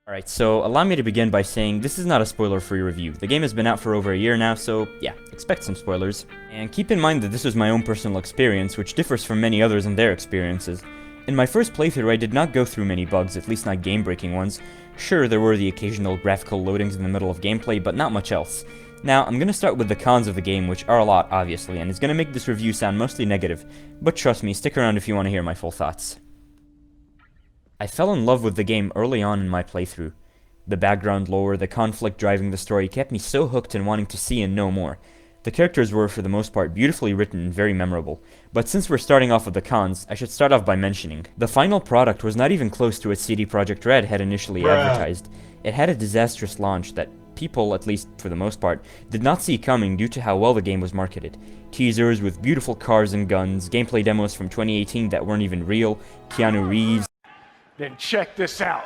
Alright, so allow me to begin by saying this is not a spoiler-free review. The game has been out for over a year now, so yeah, expect some spoilers. And keep in mind that this was my own personal experience, which differs from many others and their experiences. In my first playthrough, I did not go through many bugs, at least not game-breaking ones. Sure, there were the occasional graphical loadings in the middle of gameplay, but not much else. Now, I'm gonna start with the cons of the game, which are a lot, obviously, and it's gonna make this review sound mostly negative, but trust me, stick around if you want to hear my full thoughts. I fell in love with the game early on in my playthrough. The background lore, the conflict driving the story kept me so hooked and wanting to see and know more. The characters were, for the most part, beautifully written and very memorable, but since we're starting off with the cons, I should start off by mentioning. The final product was not even close to what CD Projekt Red had initially advertised. It had a disastrous launch that people, at least for the most part, did not see coming due to how well the game was marketed. Teasers with beautiful cars and guns, gameplay demos from 2018 that weren't even real, Keanu Reeves. Then check this out.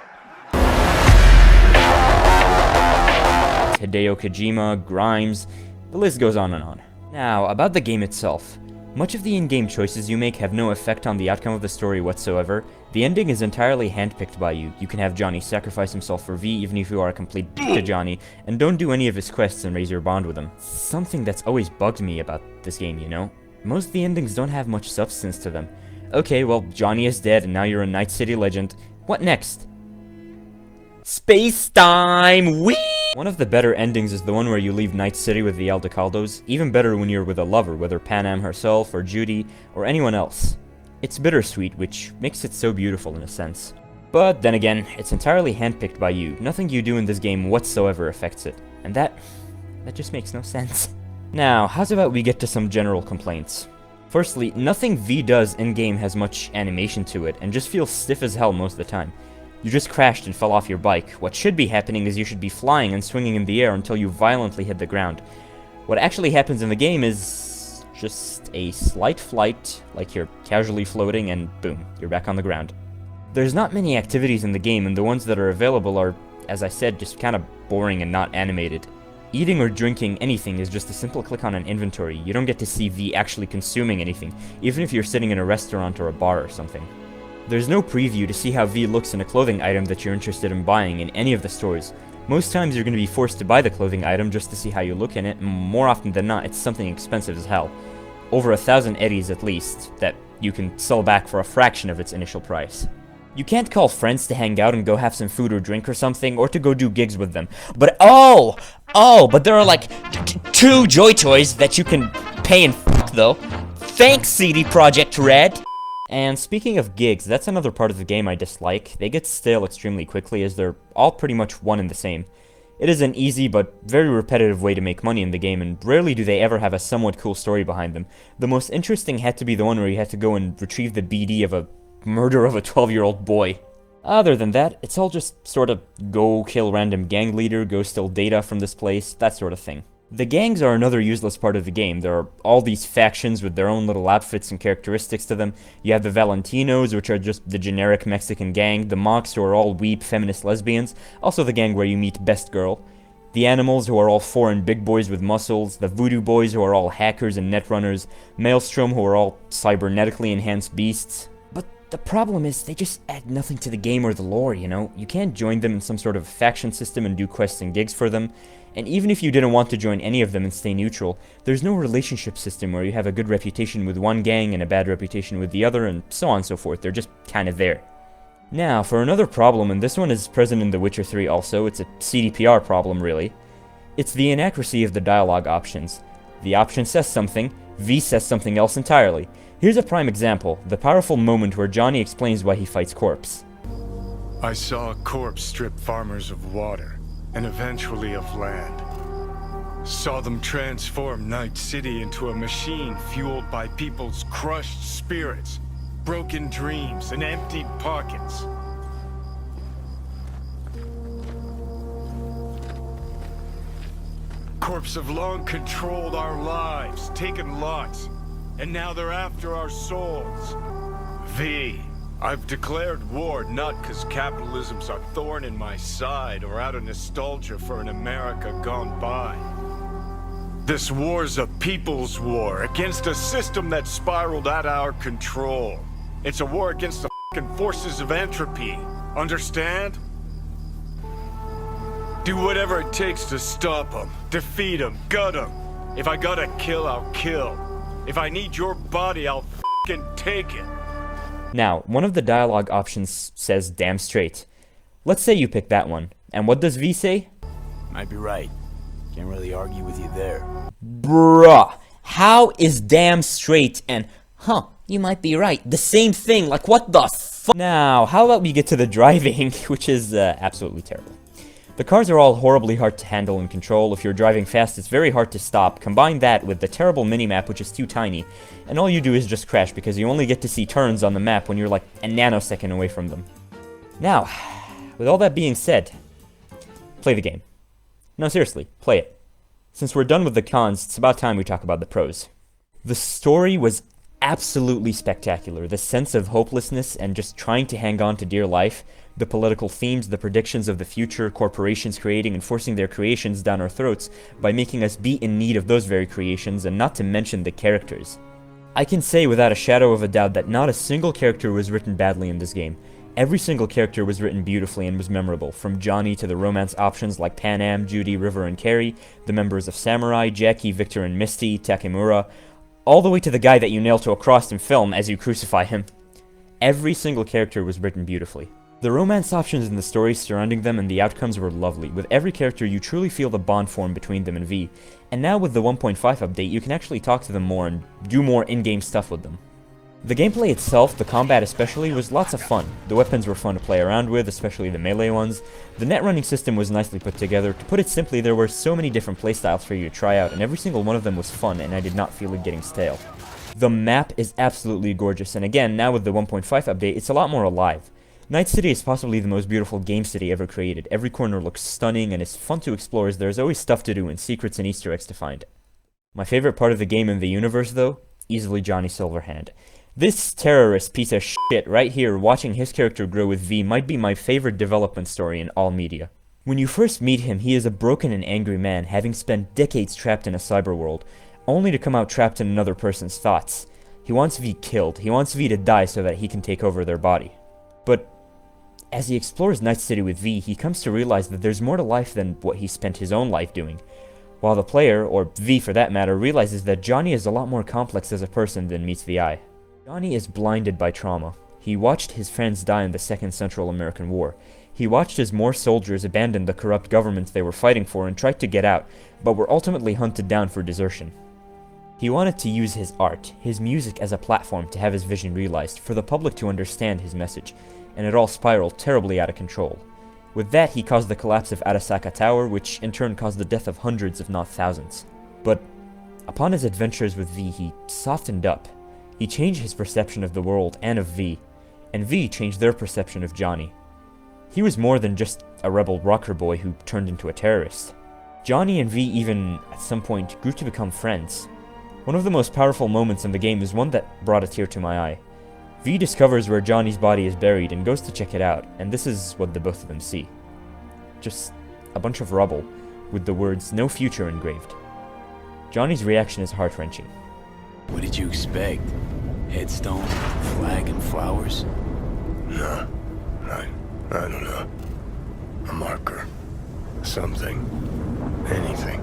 Hideo Kojima, Grimes, the list goes on and on. Now, about the game itself. Much of the in-game choices you make have no effect on the outcome of the story whatsoever. The ending is entirely handpicked by you. You can have Johnny sacrifice himself for V even if you are a complete to Johnny, and don't do any of his quests and raise your bond with him. Something that's always bugged me about this game, you know? Most of the endings don't have much substance to them. Okay, well, Johnny is dead and now you're a Night City legend. What next? Space time! Whee! One of the better endings is the one where you leave Night City with the Aldecaldos. Even better when you're with a lover, whether Panam herself, or Judy, or anyone else. It's bittersweet, which makes it so beautiful in a sense. But then again, it's entirely handpicked by you. Nothing you do in this game whatsoever affects it. And that just makes no sense. Now, how's about we get to some general complaints? Firstly, nothing V does in-game has much animation to it, and just feels stiff as hell most of the time. You just crashed and fell off your bike. What should be happening is you should be flying and swinging in the air until you violently hit the ground. What actually happens in the game is just a slight flight, like you're casually floating, and boom, you're back on the ground. There's not many activities in the game, and the ones that are available are, as I said, just kind of boring and not animated. Eating or drinking anything is just a simple click on an inventory. You don't get to see V actually consuming anything, even if you're sitting in a restaurant or a bar or something. There's no preview to see how V looks in a clothing item that you're interested in buying in any of the stores. Most times you're going to be forced to buy the clothing item just to see how you look in it, and more often than not, it's something expensive as hell. Over 1,000 eddies at least, that you can sell back for a fraction of its initial price. You can't call friends to hang out and go have some food or drink or something, or to go do gigs with them. But but there are like two Joy Toys that you can pay and though. Thanks, CD Projekt Red! And speaking of gigs, that's another part of the game I dislike. They get stale extremely quickly as they're all pretty much one and the same. It is an easy but very repetitive way to make money in the game, and rarely do they ever have a somewhat cool story behind them. The most interesting had to be the one where you had to go and retrieve the BD of a murder of a 12-year-old boy. Other than that, it's all just sort of go kill random gang leader, go steal data from this place, that sort of thing. The gangs are another useless part of the game. There are all these factions with their own little outfits and characteristics to them. You have the Valentinos, which are just the generic Mexican gang, the Mocs, who are all weep feminist lesbians, also the gang where you meet Best Girl, the Animals, who are all foreign big boys with muscles, the Voodoo Boys, who are all hackers and netrunners, Maelstrom, who are all cybernetically enhanced beasts. But the problem is, they just add nothing to the game or the lore, you know? You can't join them in some sort of faction system and do quests and gigs for them. And even if you didn't want to join any of them and stay neutral, there's no relationship system where you have a good reputation with one gang and a bad reputation with the other, and so on and so forth. They're just kind of there. Now, for another problem, and this one is present in The Witcher 3 also, it's a CDPR problem really. It's the inaccuracy of the dialogue options. The option says something, V says something else entirely. Here's a prime example, the powerful moment where Johnny explains why he fights Corpse. I saw a corpse strip farmers of water, and eventually of land. Saw them transform Night City into a machine fueled by people's crushed spirits, broken dreams, and emptied pockets. Corpse have long controlled our lives, taken lots, and now they're after our souls. V, I've declared war not because capitalism's a thorn in my side or out of nostalgia for an America gone by. This war's a people's war against a system that spiraled out our control. It's a war against the f***ing forces of entropy. Understand? Do whatever it takes to stop them, defeat them, gut them. If I gotta kill, I'll kill. If I need your body, I'll f***ing take it. Now, one of the dialogue options says damn straight. Let's say you pick that one. And what does V say? Might be right. Can't really argue with you there. Bruh, how is damn straight and you might be right the same thing? Like, what the fuck? Now, how about we get to the driving, which is absolutely terrible. The cars are all horribly hard to handle and control. If you're driving fast, it's very hard to stop. Combine that with the terrible minimap, which is too tiny, and all you do is just crash because you only get to see turns on the map when you're like a nanosecond away from them. Now, with all that being said, play the game. No, seriously, play it. Since we're done with the cons, it's about time we talk about the pros. The story was absolutely spectacular. The sense of hopelessness and just trying to hang on to dear life, the political themes, the predictions of the future, corporations creating and forcing their creations down our throats by making us be in need of those very creations, and not to mention the characters. I can say without a shadow of a doubt that not a single character was written badly in this game. Every single character was written beautifully and was memorable, from Johnny to the romance options like Panam, Judy, River, and Carrie, the members of Samurai, Jackie, Victor, and Misty, Takemura, all the way to the guy that you nail to a cross in film as you crucify him. Every single character was written beautifully. The romance options in the stories surrounding them and the outcomes were lovely. With every character, you truly feel the bond form between them and V, and now with the 1.5 update, you can actually talk to them more and do more in-game stuff with them. The gameplay itself, the combat especially, was lots of fun. The weapons were fun to play around with, especially the melee ones. The net running system was nicely put together. To put it simply, there were so many different playstyles for you to try out, and every single one of them was fun, and I did not feel it getting stale. The map is absolutely gorgeous, and again, now with the 1.5 update, it's a lot more alive. Night City is possibly the most beautiful game city ever created. Every corner looks stunning, and is fun to explore as there's always stuff to do and secrets and Easter eggs to find. My favorite part of the game and the universe, though? Easily Johnny Silverhand. This terrorist piece of shit right here, watching his character grow with V, might be my favorite development story in all media. When you first meet him, he is a broken and angry man, having spent decades trapped in a cyber world, only to come out trapped in another person's thoughts. He wants V killed. He wants V to die so that he can take over their body. But as he explores Night City with V, he comes to realize that there's more to life than what he spent his own life doing. While the player, or V for that matter, realizes that Johnny is a lot more complex as a person than meets the eye. Johnny is blinded by trauma. He watched his friends die in the Second Central American War. He watched as more soldiers abandoned the corrupt governments they were fighting for and tried to get out, but were ultimately hunted down for desertion. He wanted to use his art, his music as a platform to have his vision realized, for the public to understand his message, and it all spiraled terribly out of control. With that, he caused the collapse of Arasaka Tower, which in turn caused the death of hundreds if not thousands. But upon his adventures with V, he softened up. He changed his perception of the world and of V, and V changed their perception of Johnny. He was more than just a rebel rocker boy who turned into a terrorist. Johnny and V even, at some point, grew to become friends. One of the most powerful moments in the game is one that brought a tear to my eye. V discovers where Johnny's body is buried and goes to check it out, and this is what the both of them see. Just a bunch of rubble, with the words, "No future" engraved. Johnny's reaction is heart-wrenching. What did you expect? Headstone, flag, and flowers? No, I don't know. A marker. Something. Anything.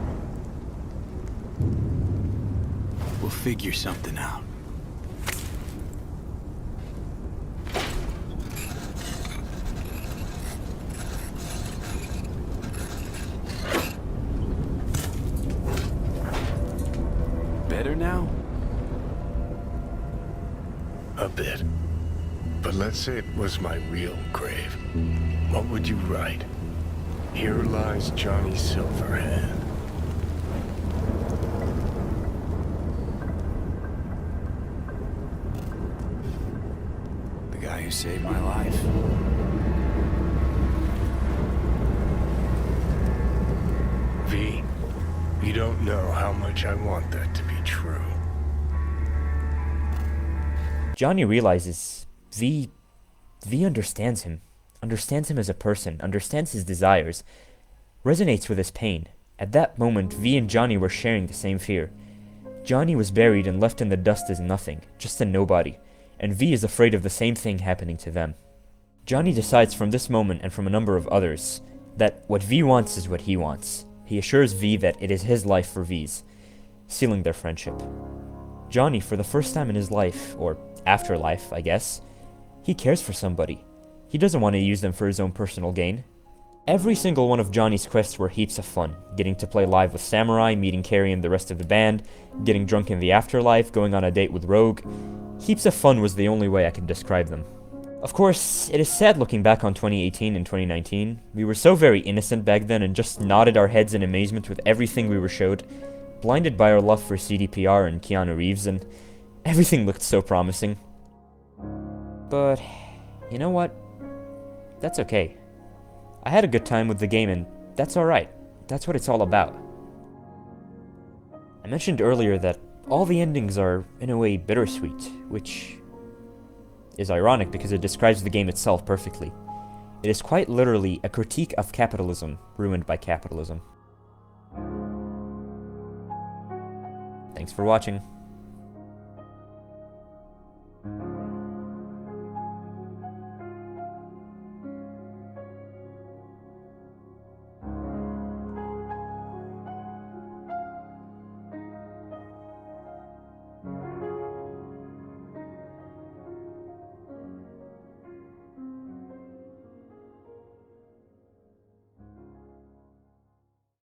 We'll figure something out. Better now? A bit. But let's say it was my real grave. What would you write? Here lies Johnny Silverhand. The guy who saved my life. V, you don't know how much I want that to be true. Johnny realizes V understands him as a person, understands his desires, resonates with his pain. At that moment, V and Johnny were sharing the same fear. Johnny was buried and left in the dust as nothing, just a nobody, and V is afraid of the same thing happening to them. Johnny decides from this moment and from a number of others, that what V wants is what he wants. He assures V that it is his life for V's, sealing their friendship. Johnny, for the first time in his life, or afterlife, I guess, he cares for somebody. He doesn't want to use them for his own personal gain. Every single one of Johnny's quests were heaps of fun. Getting to play live with Samurai, meeting Carrie and the rest of the band, getting drunk in the afterlife, going on a date with Rogue. Heaps of fun was the only way I could describe them. Of course, it is sad looking back on 2018 and 2019. We were so very innocent back then and just nodded our heads in amazement with everything we were showed, blinded by our love for CDPR and Keanu Reeves, and everything looked so promising. But, you know what? That's okay. I had a good time with the game, and that's alright. That's what it's all about. I mentioned earlier that all the endings are, in a way, bittersweet, which is ironic because it describes the game itself perfectly. It is quite literally a critique of capitalism, ruined by capitalism. Thanks for watching.